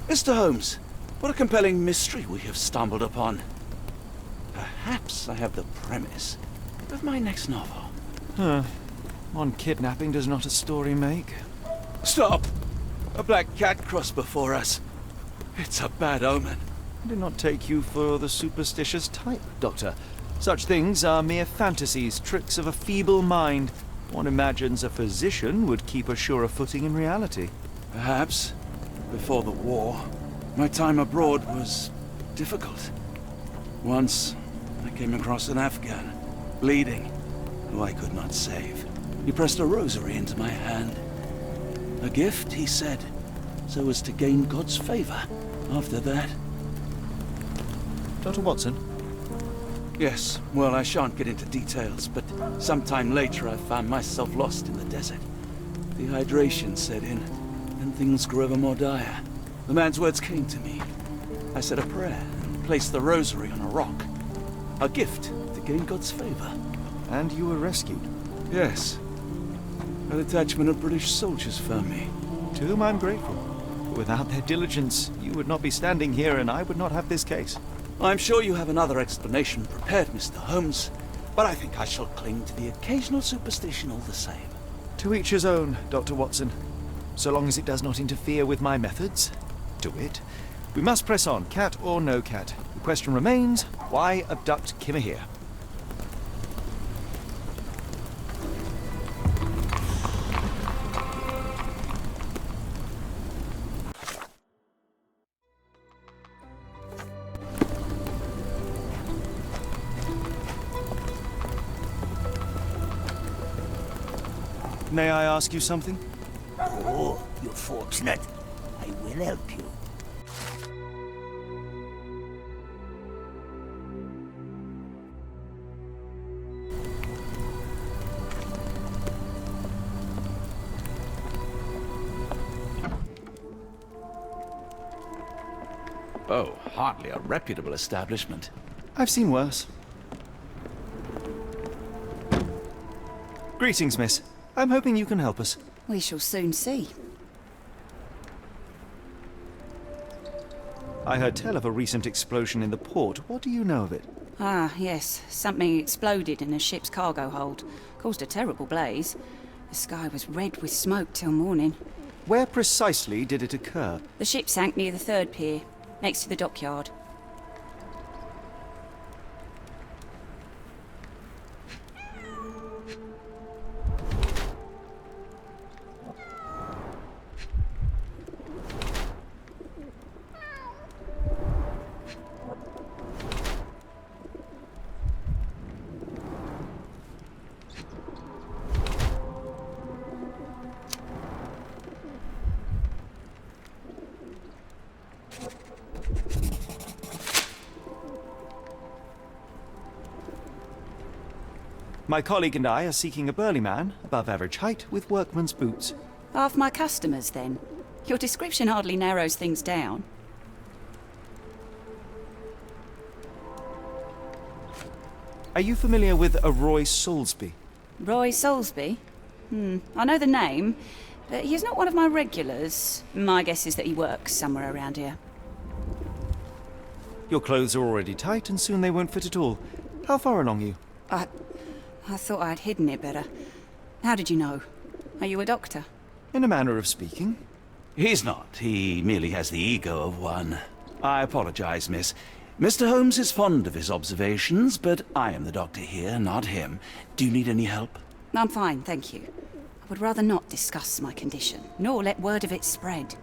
Mr. Holmes, what a compelling mystery we have stumbled upon. Perhaps I have the premise of my next novel. One kidnapping does not a story make. Stop! A black cat crossed before us. It's a bad omen. I do not take you for the superstitious type, Doctor. Such things are mere fantasies, tricks of a feeble mind. One imagines a physician would keep a surer footing in reality. Perhaps. Before the war, my time abroad was difficult. Once, I came across an Afghan, bleeding, who I could not save. He pressed a rosary into my hand. A gift, he said, so as to gain God's favor. After that... Dr. Watson? Yes, well, I shan't get into details, but sometime later I found myself lost in the desert. Dehydration set in, and things grew ever more dire. The man's words came to me. I said a prayer and placed the rosary on a rock. A gift to gain God's favor. And you were rescued? Yes. A detachment of British soldiers found me. To whom I'm grateful. Without their diligence, you would not be standing here and I would not have this case. I'm sure you have another explanation prepared, Mr. Holmes, but I think I shall cling to the occasional superstition all the same. To each his own, Dr. Watson. So long as it does not interfere with my methods, to wit, we must press on, cat or no cat. The question remains, why abduct Kimmer here? May I ask you something? Oh, you're fortunate. I will help you. Oh, hardly a reputable establishment. I've seen worse. Greetings, miss. I'm hoping you can help us. We shall soon see. I heard tell of a recent explosion in the port. What do you know of it? Ah, yes. Something exploded in a ship's cargo hold. Caused a terrible blaze. The sky was red with smoke till morning. Where precisely did it occur? The ship sank near the third pier, next to the dockyard. My colleague and I are seeking a burly man, above average height, with workman's boots. Half my customers, then. Your description hardly narrows things down. Are you familiar with a Roy Soulsby? Roy Soulsby? I know the name, but he's not one of my regulars. My guess is that he works somewhere around here. Your clothes are already tight and soon they won't fit at all. How far along are you? I thought I'd hidden it better. How did you know? Are you a doctor? In a manner of speaking. He's not. He merely has the ego of one. I apologize, miss. Mr. Holmes is fond of his observations, but I am the doctor here, not him. Do you need any help? I'm fine, thank you. I would rather not discuss my condition, nor let word of it spread.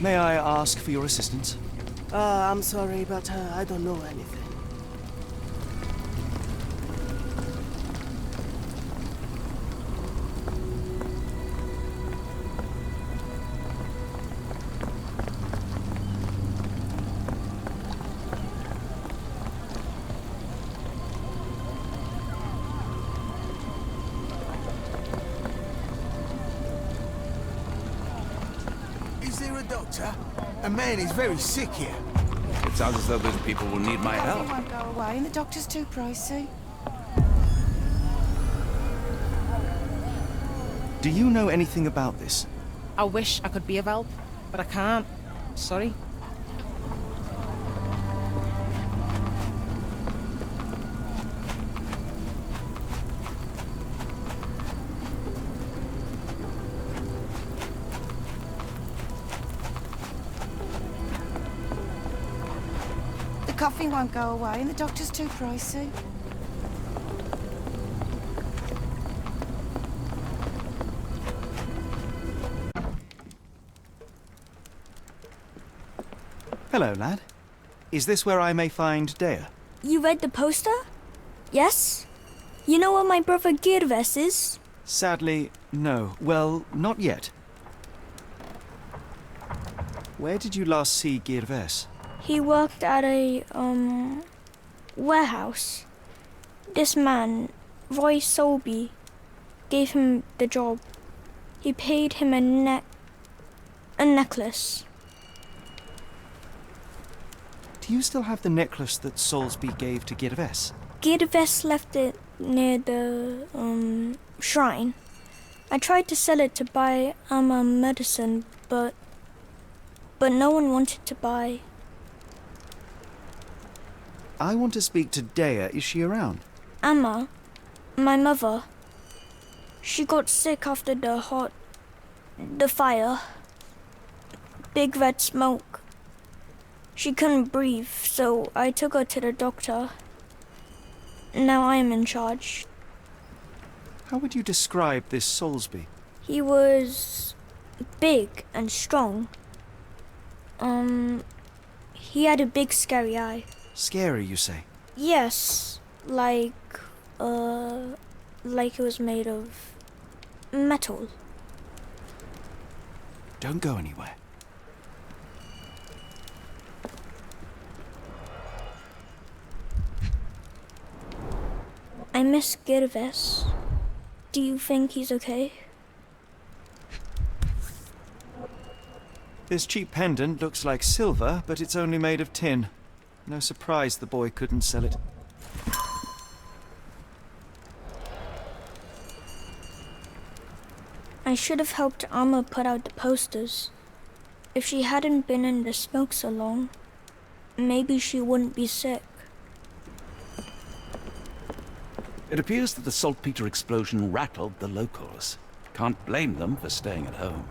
May I ask for your assistance? I'm sorry, but I don't know anything. Is there a doctor? A man is very sick here. It sounds as though those people will need my help. He won't go away, and the doctor's too pricey. Do you know anything about this? I wish I could be of help, but I can't. Sorry. The coffee won't go away, and the doctor's too pricey. Hello, lad. Is this where I may find Dea? You read the poster? Yes? You know where my brother Girves is? Sadly, no. Well, not yet. Where did you last see Girves? He worked at a, warehouse. This man, Roy Solby, gave him the job. He paid him a necklace. Do you still have the necklace that Solsby gave to Girves? Girves left it near the, shrine. I tried to sell it to buy Amma medicine, but no one wanted to buy. I want to speak to Dea. Is she around? Amma, my mother, she got sick after the fire. Big red smoke. She couldn't breathe, so I took her to the doctor. Now I am in charge. How would you describe this Solsby? He was big and strong. He had a big scary eye. Scary, you say? Yes, like it was made of metal. Don't go anywhere. I miss Girves. Do you think he's okay? This cheap pendant looks like silver, but it's only made of tin. No surprise the boy couldn't sell it. I should have helped Amma put out the posters. If she hadn't been in the smoke so long, maybe she wouldn't be sick. It appears that the saltpeter explosion rattled the locals. Can't blame them for staying at home.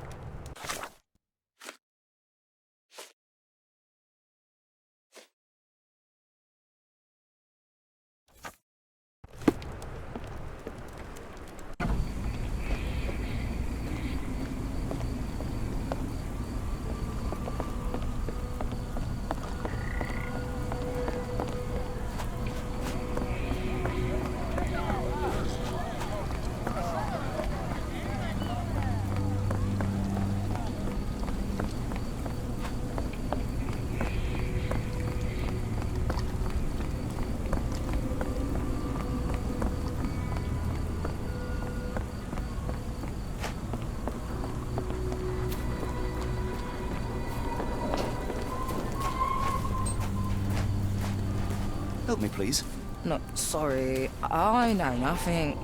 Help me, please. No, sorry. I know nothing.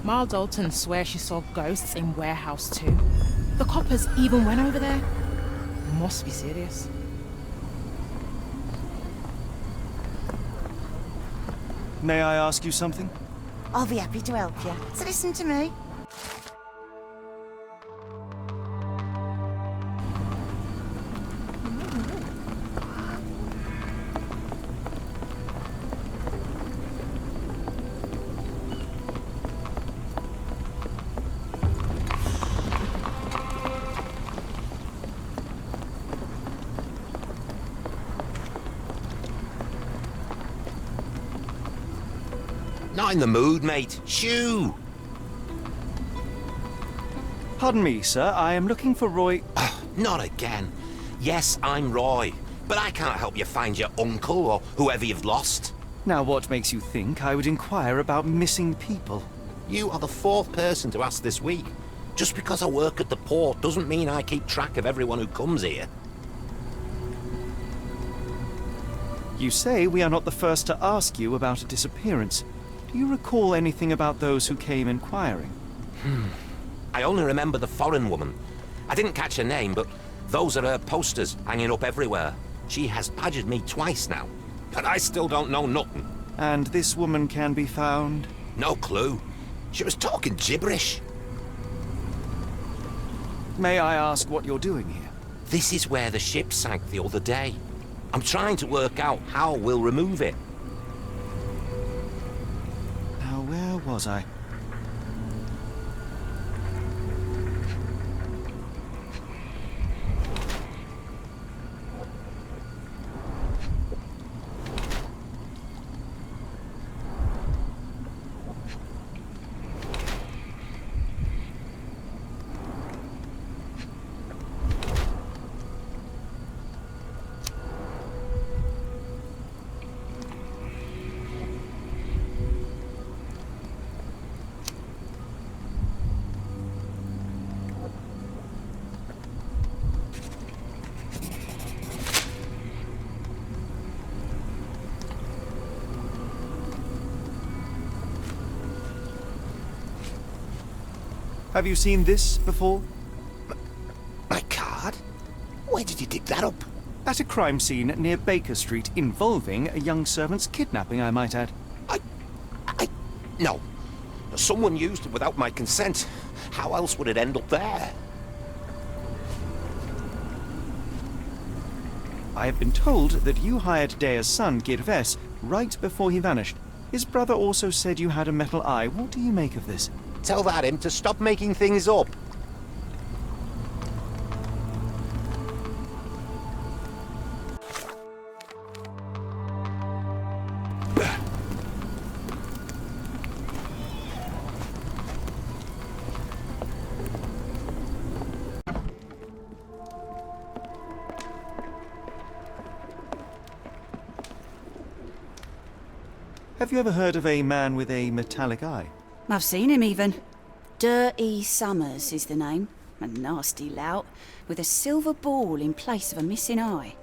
Marl Dalton swears she saw ghosts in Warehouse 2. The coppers even went over there. Must be serious. May I ask you something? I'll be happy to help you. So listen to me. Not in the mood, mate. Shoo! Pardon me, sir. I am looking for Roy... Not again. Yes, I'm Roy, but I can't help you find your uncle or whoever you've lost. Now, what makes you think I would inquire about missing people? You are the fourth person to ask this week. Just because I work at the port doesn't mean I keep track of everyone who comes here. You say we are not the first to ask you about a disappearance. Do you recall anything about those who came inquiring? I only remember the foreign woman. I didn't catch her name, but those are her posters hanging up everywhere. She has badgered me twice now, but I still don't know nothing. And this woman can be found? No clue. She was talking gibberish. May I ask what you're doing here? This is where the ship sank the other day. I'm trying to work out how we'll remove it. Now, where was I? Have you seen this before? My card? Where did you dig that up? At a crime scene near Baker Street involving a young servant's kidnapping, I might add. No. Someone used it without my consent. How else would it end up there? I have been told that you hired Dea's son, Girves, right before he vanished. His brother also said you had a metal eye. What do you make of this? Tell that him to stop making things up. Have you ever heard of a man with a metallic eye? I've seen him even. Dirty Summers is the name. A nasty lout, with a silver ball in place of a missing eye.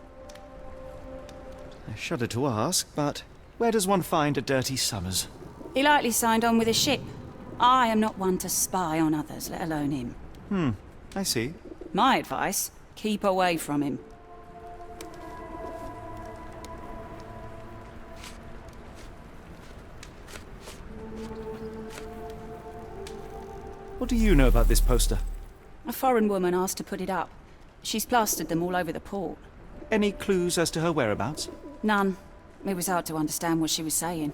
I shudder to ask, but where does one find a Dirty Summers? He likely signed on with a ship. I am not one to spy on others, let alone him. I see. My advice, keep away from him. What do you know about this poster? A foreign woman asked to put it up. She's plastered them all over the port. Any clues as to her whereabouts? None. It was hard to understand what she was saying.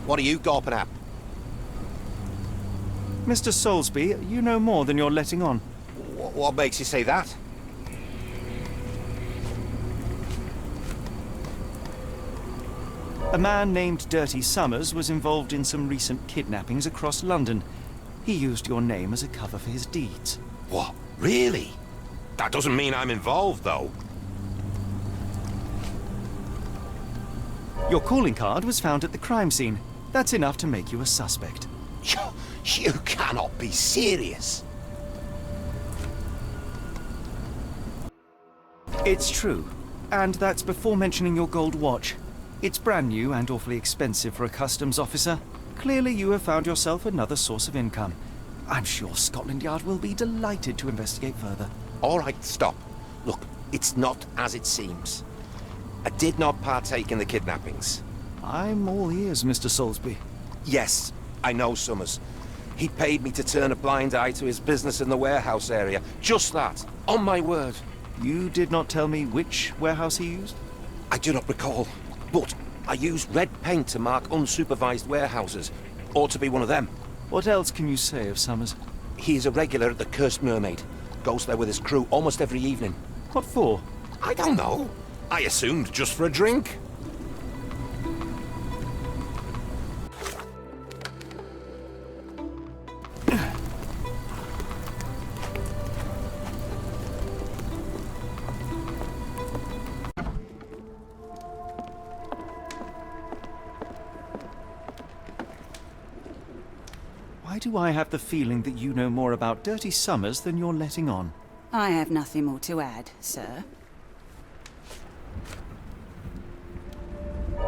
What are you gawping at? Mr. Soulsby, you know more than you're letting on. What makes you say that? A man named Dirty Summers was involved in some recent kidnappings across London. He used your name as a cover for his deeds. What? Really? That doesn't mean I'm involved, though. Your calling card was found at the crime scene. That's enough to make you a suspect. You cannot be serious. It's true. And that's before mentioning your gold watch. It's brand new and awfully expensive for a customs officer. Clearly you have found yourself another source of income. I'm sure Scotland Yard will be delighted to investigate further. All right, stop. Look, it's not as it seems. I did not partake in the kidnappings. I'm all ears, Mr. Soulsby. Yes, I know Summers. He paid me to turn a blind eye to his business in the warehouse area. Just that. On my word. You did not tell me which warehouse he used? I do not recall. But I used red paint to mark unsupervised warehouses. Ought to be one of them. What else can you say of Summers? He is a regular at the Cursed Mermaid. Goes there with his crew almost every evening. What for? I don't know. I assumed just for a drink. Why do I have the feeling that you know more about Dirty Summers than you're letting on? I have nothing more to add, sir.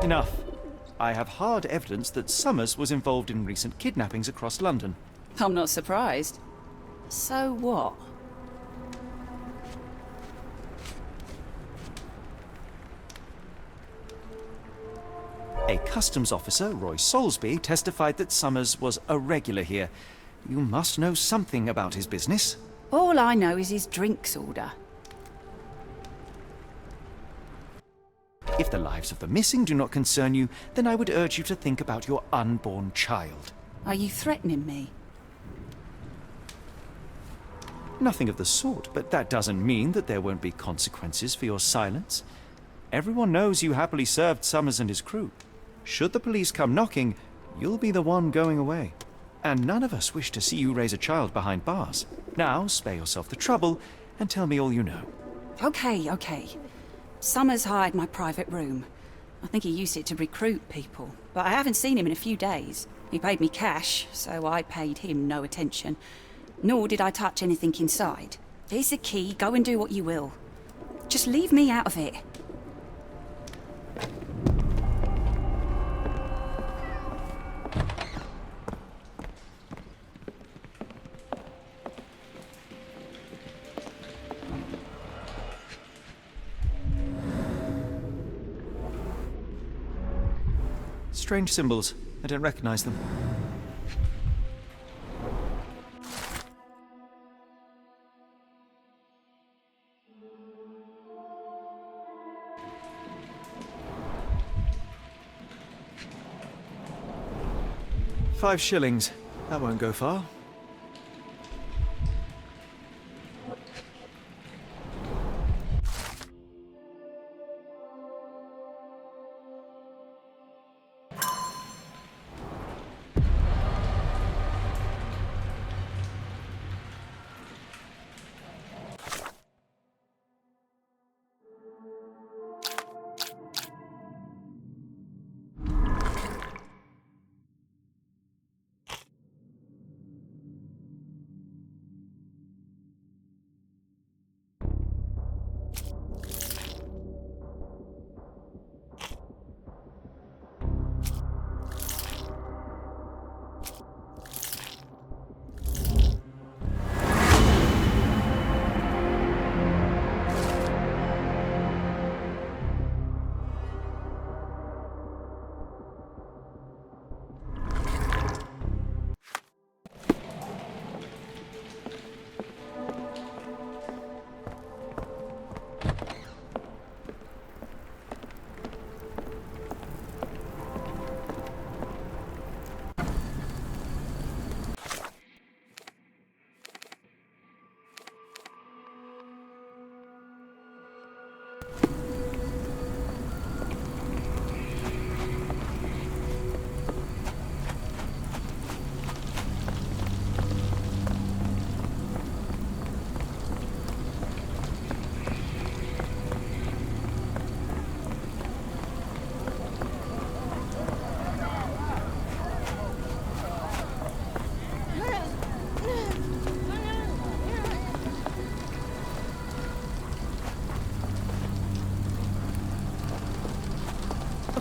Enough. I have hard evidence that Summers was involved in recent kidnappings across London. I'm not surprised. So what? A customs officer, Roy Soulsby, testified that Summers was a regular here. You must know something about his business. All I know is his drinks order. If the lives of the missing do not concern you, then I would urge you to think about your unborn child. Are you threatening me? Nothing of the sort, but that doesn't mean that there won't be consequences for your silence. Everyone knows you happily served Summers and his crew. Should the police come knocking, you'll be the one going away. And none of us wish to see you raise a child behind bars. Now, spare yourself the trouble and tell me all you know. Okay. Summers hired my private room. I think he used it to recruit people, but I haven't seen him in a few days. He paid me cash, so I paid him no attention. Nor did I touch anything inside. Here's the key, go and do what you will. Just leave me out of it. Strange symbols. I don't recognize them. £5. That won't go far.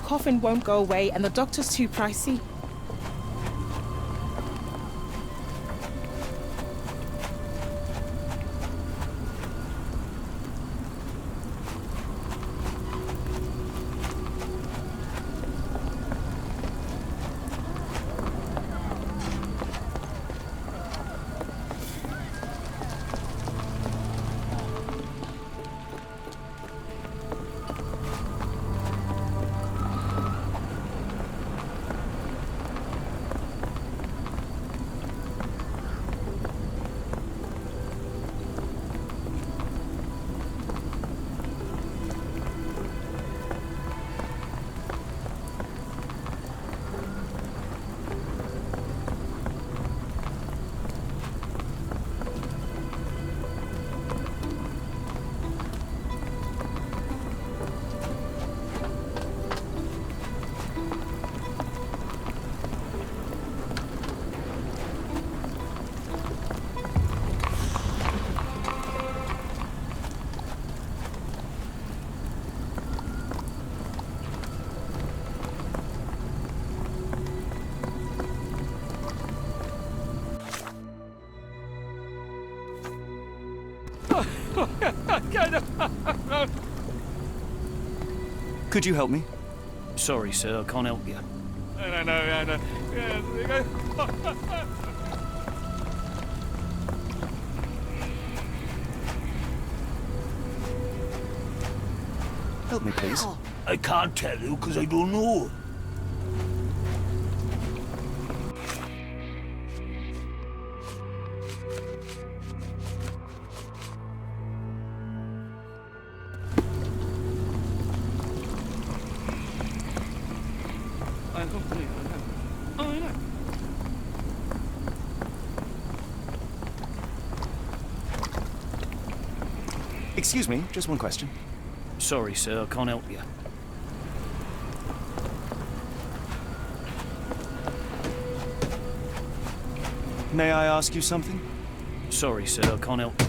coffin won't go away and the doctor's too pricey. Could you help me? Sorry, sir, I can't help you. No. Help me, please. I can't tell you because I don't know. Excuse me, just one question. Sorry, sir, I can't help you. May I ask you something? Sorry, sir, I can't help you.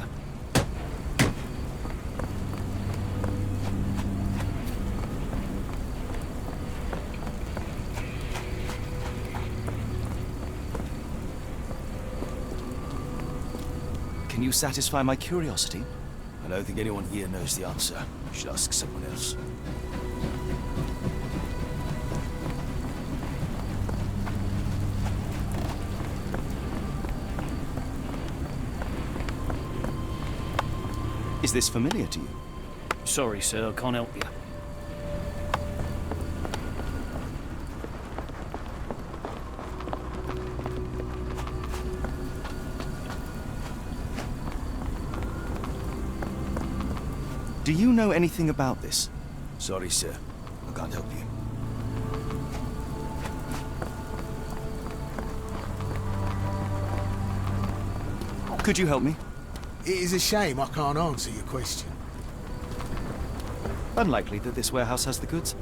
Can you satisfy my curiosity? I don't think anyone here knows the answer. You should ask someone else. Is this familiar to you? Sorry, sir, I can't help you. Do you know anything about this? Sorry, sir. I can't help you. Could you help me? It is a shame I can't answer your question. Unlikely that this warehouse has the goods.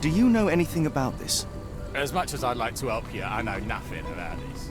Do you know anything about this? As much as I'd like to help you, I know nothing about this.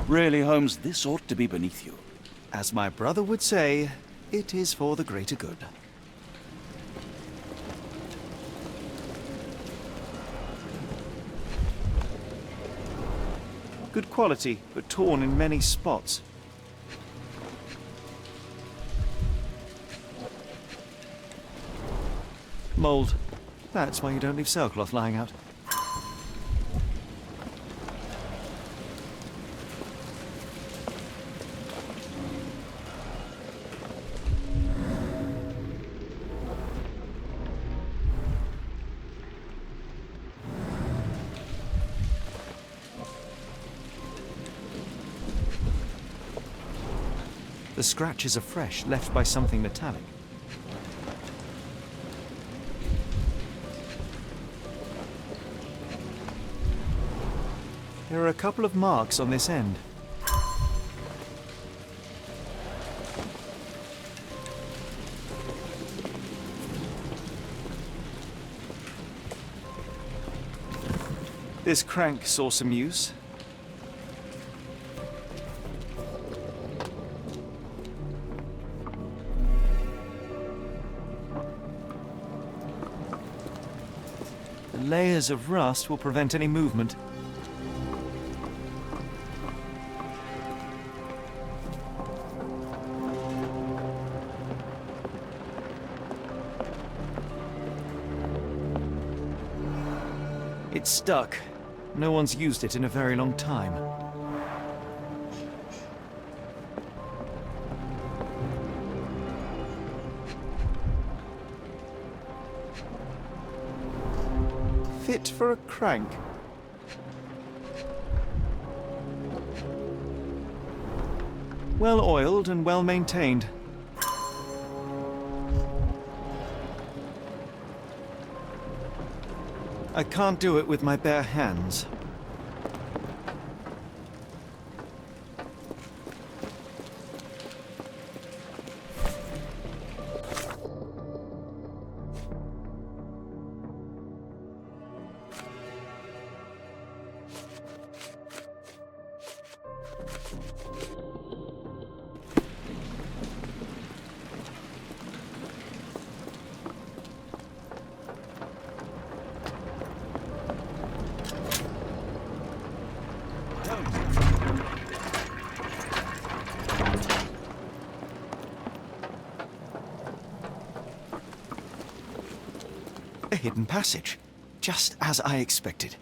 Really, Holmes, this ought to be beneath you. As my brother would say, it is for the greater good. Good quality, but torn in many spots. Mold. That's why you don't leave sailcloth lying out. The scratches are fresh, left by something metallic. There are a couple of marks on this end. This crank saw some use. The layers of rust will prevent any movement. It's stuck. No one's used it in a very long time. Fit for a crank. Well oiled and well maintained. I can't do it with my bare hands. A hidden passage, just as I expected.